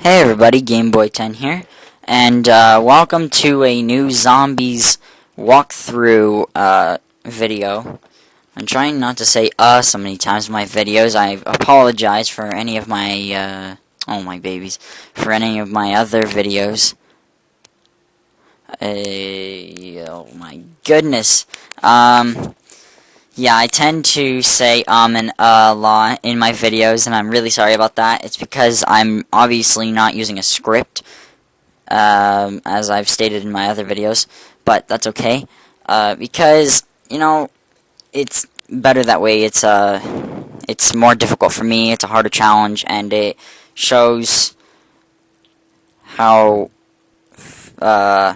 Hey everybody, Gameboii10 here, and welcome to a new zombies walkthrough video. I'm trying not to say so many times in my videos. I apologize for any of my, oh my babies, for any of my other videos. Oh my goodness. Yeah, I tend to say and a lot in my videos, and I'm really sorry about that. It's because I'm obviously not using a script, as I've stated in my other videos, but that's okay, because, you know, it's better that way. It's more difficult for me, it's a harder challenge, and it shows how, I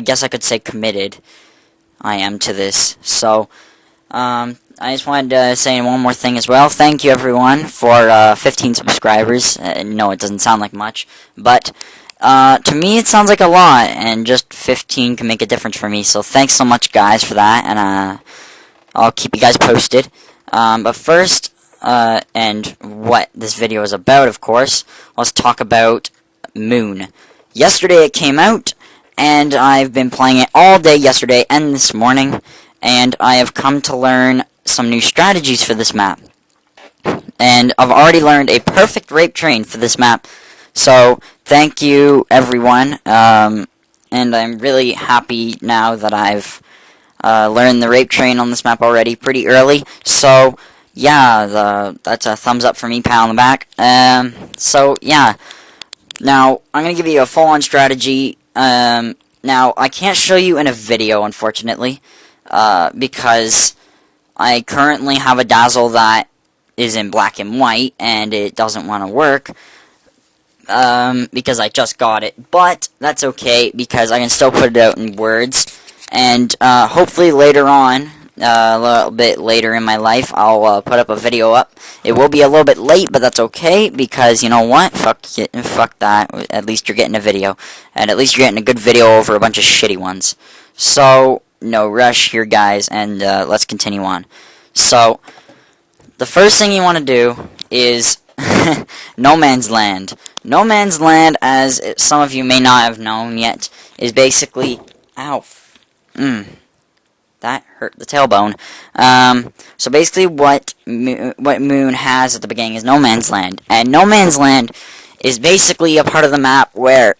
guess I could say committed I am to this. So, I just wanted to say one more thing as well. Thank you everyone for 15 subscribers. No, it doesn't sound like much, but to me it sounds like a lot, and just 15 can make a difference for me. So thanks so much, guys, for that, and I'll keep you guys posted. But first, and what this video is about, of course, let's talk about Moon. Yesterday it came out, and I've been playing it all day yesterday and this morning, and I have come to learn some new strategies for this map. And I've already learned a perfect rape train for this map, so thank you everyone, and I'm really happy now that I've learned the rape train on this map already pretty early. So yeah, that's a thumbs up for me, pat on the back. So yeah, now I'm going to give you a full-on strategy. Now, I can't show you in a video, unfortunately, because I currently have a dazzle that is in black and white, and it doesn't want to work, because I just got it. But that's okay, because I can still put it out in words, and hopefully later on, a little bit later in my life, I'll put up a video up. It will be a little bit late, but that's okay, because you know what? Fuck that. At least you're getting a video, and at least you're getting a good video over a bunch of shitty ones. So, no rush here, guys, and let's continue on. So, the first thing you want to do is No Man's Land. No Man's Land, as some of you may not have known yet, is basically... Ow. That hurt the tailbone. So basically what Moon has at the beginning is No Man's Land. And No Man's Land is basically a part of the map where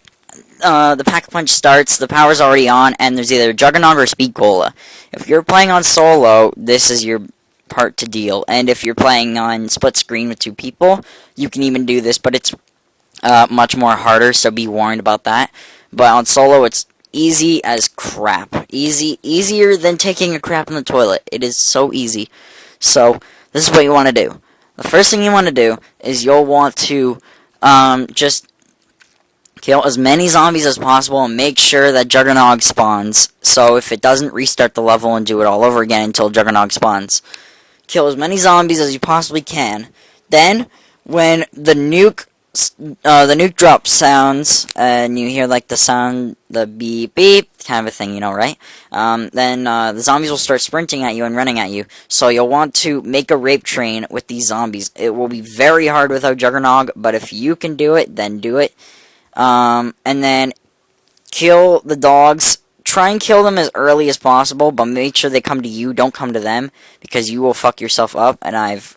the Pack-a-Punch starts, the power's already on, and there's either Juggernog or Speed Cola. If you're playing on solo, this is your part to deal. And if you're playing on split screen with two people, you can even do this, but it's much more harder, so be warned about that. But on solo, it's easy as crap. Easier than taking a crap in the toilet. It is so easy. So, this is what you want to do. The first thing you want to do is you'll want to just kill as many zombies as possible and make sure that Juggernog spawns. So if it doesn't, restart the level and do it all over again until Juggernog spawns. Kill as many zombies as you possibly can. Then, when the nuke drop sounds, and you hear like the sound, the beep beep kind of a thing, you know, right? Then the zombies will start sprinting at you and running at you. So you'll want to make a rape train with these zombies. It will be very hard without Juggernog, but if you can do it, then do it. And then kill the dogs. Try and kill them as early as possible, but make sure they come to you, don't come to them, because you will fuck yourself up, and I've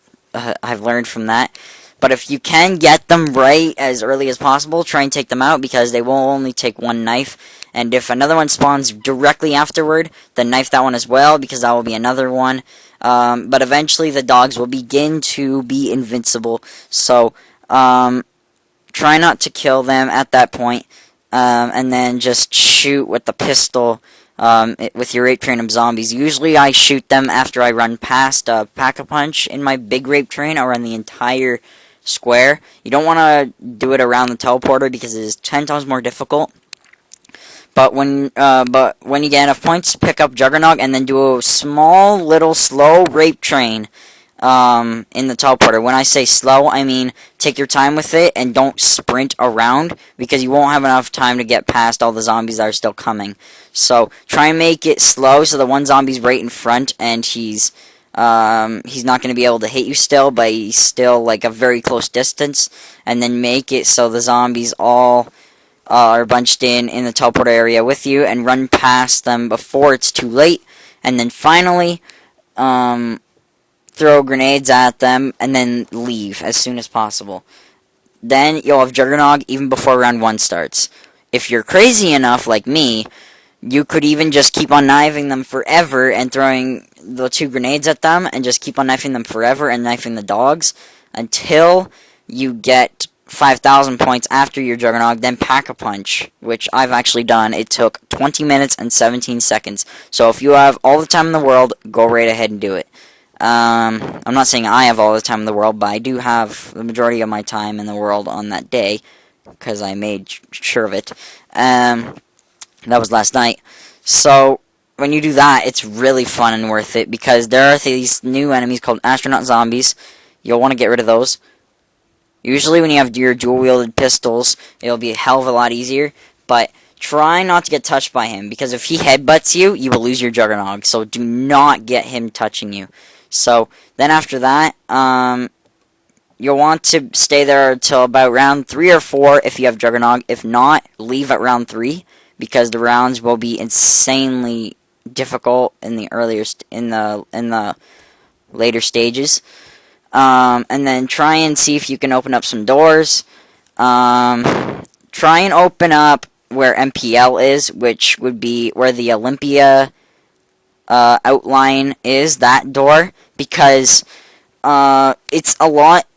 learned from that. But if you can get them right as early as possible, try and take them out, because they will only take one knife. And if another one spawns directly afterward, then knife that one as well, because that will be another one. But eventually the dogs will begin to be invincible. So, try not to kill them at that point. And then just shoot with the pistol. With your rape train of zombies. Usually I shoot them after I run past a Pack-a-Punch in my big rape train. I run the entire square. You don't want to do it around the teleporter because it is 10 times more difficult. But when you get enough points, pick up Juggernog and then do a small little slow rape train in the teleporter. When I say slow, I mean take your time with it and don't sprint around, because you won't have enough time to get past all the zombies that are still coming. So try and make it slow so the one zombie's right in front and he's He's not going to be able to hit you still, but he's still like a very close distance. And then make it so the zombies all are bunched in the teleport area with you, and run past them before it's too late. And then finally, throw grenades at them, and then leave as soon as possible. Then you'll have Juggernog even before round 1 starts. If you're crazy enough, like me, you could even just keep on knifing them forever and throwing the 2 grenades at them, and just keep on knifing them forever and knifing the dogs until you get 5,000 points after your Juggernog, then Pack-a-Punch, which I've actually done. It took 20 minutes and 17 seconds. So if you have all the time in the world, go right ahead and do it. I'm not saying I have all the time in the world, but I do have the majority of my time in the world on that day, because I made sure of it. That was last night. So when you do that, it's really fun and worth it, because there are these new enemies called astronaut zombies. You'll want to get rid of those. Usually when you have your dual-wielded pistols, it'll be a hell of a lot easier, but try not to get touched by him, because if he headbutts you, you will lose your Juggernog, so do not get him touching you. So, then after that, you'll want to stay there until about round 3 or 4 if you have Juggernog. If not, leave at round 3, because the rounds will be insanely difficult in the later stages. And then try and see if you can open up some doors. Try and open up where MPL is, which would be where the Olympia outline is, that door, because it's a lot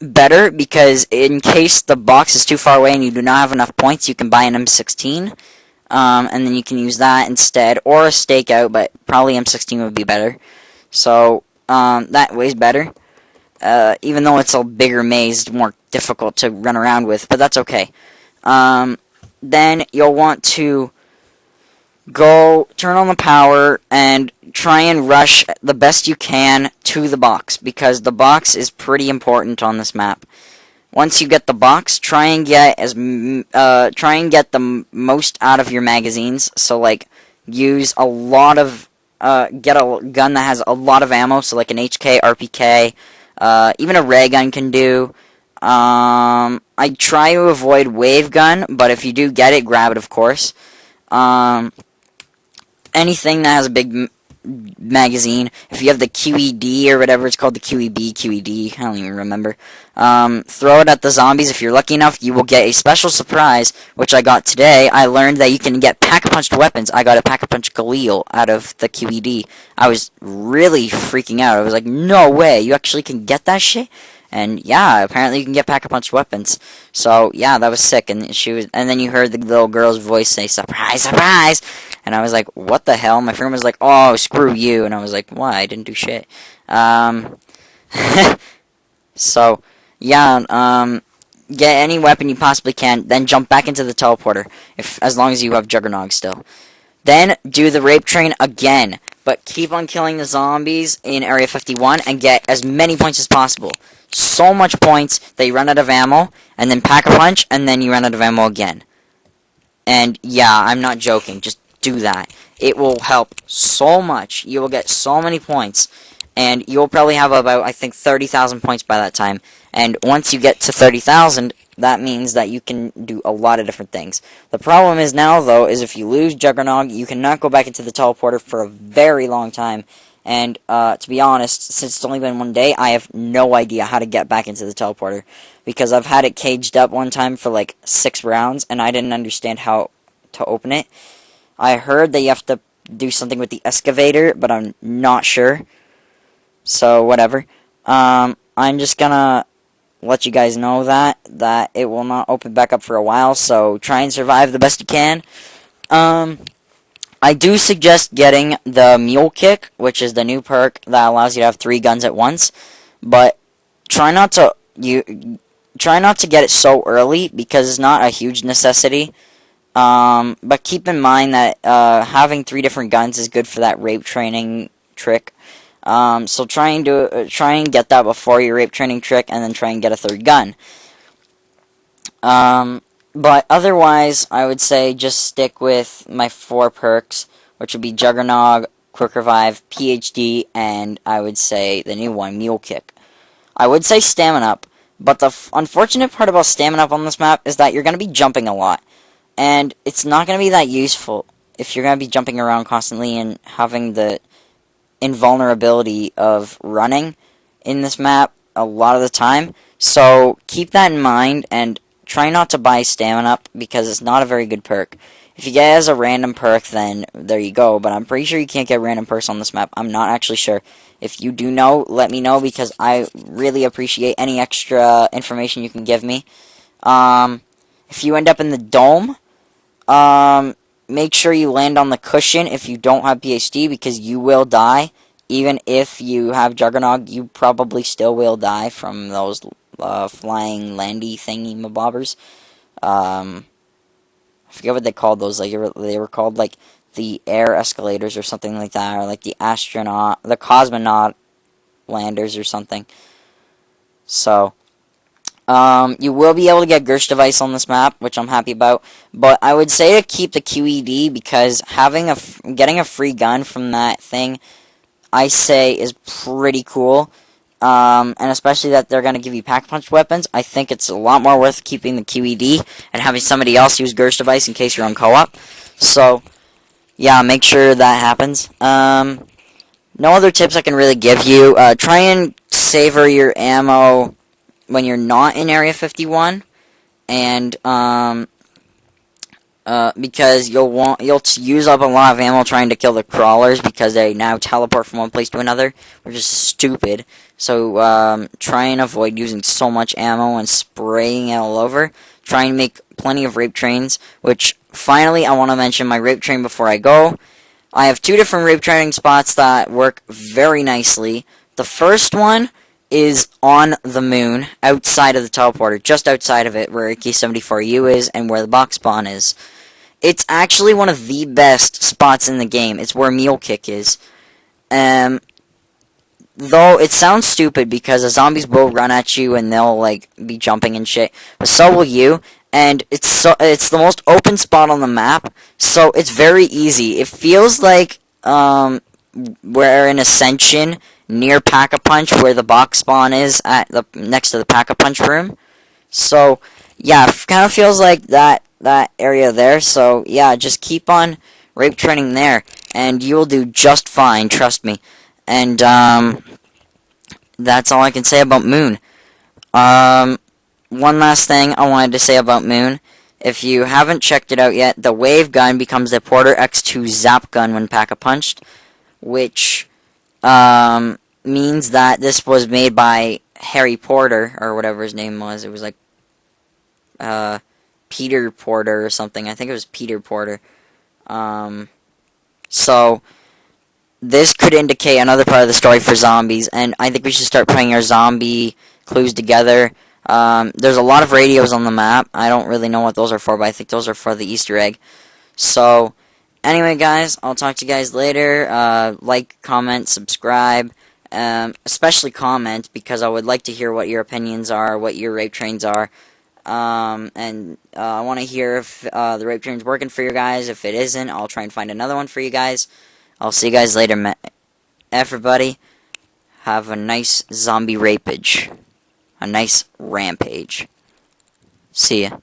better, because in case the box is too far away and you do not have enough points, you can buy an M16, and then you can use that instead, or a stakeout, but probably M16 would be better. So that way's better. Even though it's a bigger maze, more difficult to run around with, but that's okay. Then you'll want to go turn on the power and try and rush the best you can to the box, because the box is pretty important on this map. Once you get the box, try and get the most out of your magazines. So like, use a lot of get a gun that has a lot of ammo, so like an HK, RPK. Even a ray gun can do. I try to avoid wave gun, but if you do get it, grab it, of course. Anything that has a big magazine. If you have the QED or whatever it's called, the QED, I don't even remember. Throw it at the zombies. If you're lucky enough, you will get a special surprise, which I got today. I learned that you can get pack-a-punched weapons. I got a pack-a-punch Galil out of the QED. I was really freaking out. I was like, no way, you actually can get that shit? And yeah, apparently you can get pack-a-punch weapons. So yeah, that was sick. And then you heard the little girl's voice say, "Surprise, surprise!" And I was like, what the hell? My friend was like, "Oh, screw you." And I was like, why? I didn't do shit. So yeah, get any weapon you possibly can, then jump back into the teleporter, as long as you have Juggernog still. Then do the rape train again, but keep on killing the zombies in Area 51 and get as many points as possible. So much points that you run out of ammo, and then Pack-a-Punch, and then you run out of ammo again. And yeah, I'm not joking, just do that. It will help so much. You will get so many points, and you'll probably have about, I think, 30,000 points by that time. And once you get to 30,000, that means that you can do a lot of different things. The problem is now, though, is if you lose Juggernog, you cannot go back into the teleporter for a very long time. And to be honest, since it's only been one day, I have no idea how to get back into the teleporter. Because I've had it caged up one time for like 6 rounds, and I didn't understand how to open it. I heard that you have to do something with the excavator, but I'm not sure. So, whatever. I'm just gonna let you guys know that it will not open back up for a while, so try and survive the best you can. I do suggest getting the Mule Kick, which is the new perk that allows you to have 3 guns at once, but try not to get it so early, because it's not a huge necessity. But keep in mind that having 3 different guns is good for that rape training trick. So try and get that before your rape training trick, and then try and get a 3rd gun. But otherwise, I would say just stick with my 4 perks, which would be Juggernog, Quick Revive, PhD, and I would say the new one, Mule Kick. I would say Stamina Up, but the unfortunate part about Stamina Up on this map is that you're going to be jumping a lot, and it's not going to be that useful if you're going to be jumping around constantly and having the invulnerability of running in this map a lot of the time. So keep that in mind and try not to buy Stamina Up because it's not a very good perk. If you get it as a random perk, then there you go, but I'm pretty sure you can't get random perks on this map. I'm not actually sure. If you do know, let me know because I really appreciate any extra information you can give me. If you end up in the dome, make sure you land on the cushion if you don't have PhD because you will die. Even if you have Juggernog, you probably still will die from those flying landy thingy mabobbers. I forget what they called those. Like they were called like the air escalators or something like that, or like the cosmonaut landers or something. So you will be able to get Gersh device on this map, which I'm happy about. But I would say to keep the QED because getting a free gun from that thing, I say, is pretty cool. And especially that they're going to give you pack-punch weapons. I think it's a lot more worth keeping the QED and having somebody else use Gersh device in case you're on co-op. So, yeah, make sure that happens. No other tips I can really give you. Try and savor your ammo when you're not in Area 51. And, because you'll use up a lot of ammo trying to kill the crawlers because they now teleport from one place to another, which is stupid. So try and avoid using so much ammo and spraying it all over. Try and make plenty of rape trains, which finally I want to mention my rape train before I go. I have 2 different rape training spots that work very nicely. The first one is on the moon, outside of the teleporter, just outside of it, where AK-74U is and where the box spawn is. It's actually one of the best spots in the game. It's where Mule Kick is. Though it sounds stupid because the zombies will run at you and they'll like be jumping and shit, but so will you. And it's the most open spot on the map, so it's very easy. It feels like we're in Ascension near Pack-a-Punch, where the box spawn is next to the Pack-a-Punch room. So yeah, it kind of feels like that area there. So yeah, just keep on rape training there, and you will do just fine. Trust me. And that's all I can say about Moon. One last thing I wanted to say about Moon. If you haven't checked it out yet, the Wave Gun becomes the Porter X2 Zap Gun when Pack-a-Punched, which means that this was made by Harry Porter, or whatever his name was. It was like Peter Porter or something. I think it was Peter Porter. So this could indicate another part of the story for zombies, and I think we should start putting our zombie clues together. There's a lot of radios on the map. I don't really know what those are for, but I think those are for the Easter egg. So, anyway, guys, I'll talk to you guys later. Like, comment, subscribe, especially comment, because I would like to hear what your opinions are, what your rape trains are. And I want to hear if the rape train's working for you guys. If it isn't, I'll try and find another one for you guys. I'll see you guys later, everybody. Have a nice zombie rapage. A nice rampage. See ya.